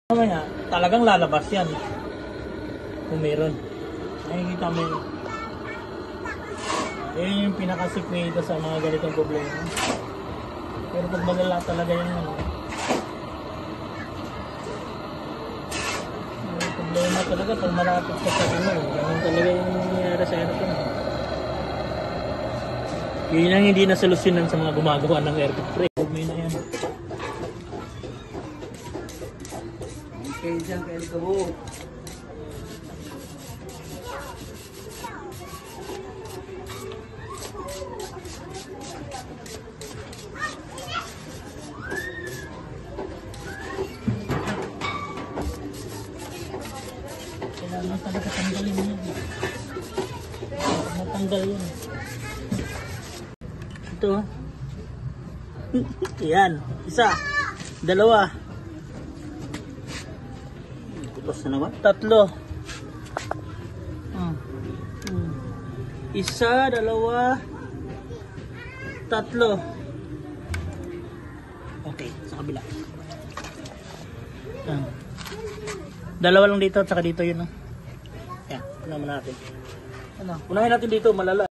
Mamaya, talagang lalabas yan. Kung meron. Nakikita mo yun. Yan yung pinakasikmito sa mga ganitong problema. Pero pag malala talaga yung ano. Yung problema talaga pag malapit sa sabi mo. Ganun talaga yung nangyayari sa air con. Yun ang hindi na solusyonan sa mga gumagawa ng air spray. May na yan. Okay, dyan kayo kabuk. Kailangan talaga tanggalin yun. Matanggal yun. Ito. Yan. Isa. Dalawa. Kutos na naman. Tatlo. Isa, dalawa, tatlo. Okay, sa kabila. Dalawa lang dito at saka dito yun. Yan, unahin natin. Unahin natin dito, malala.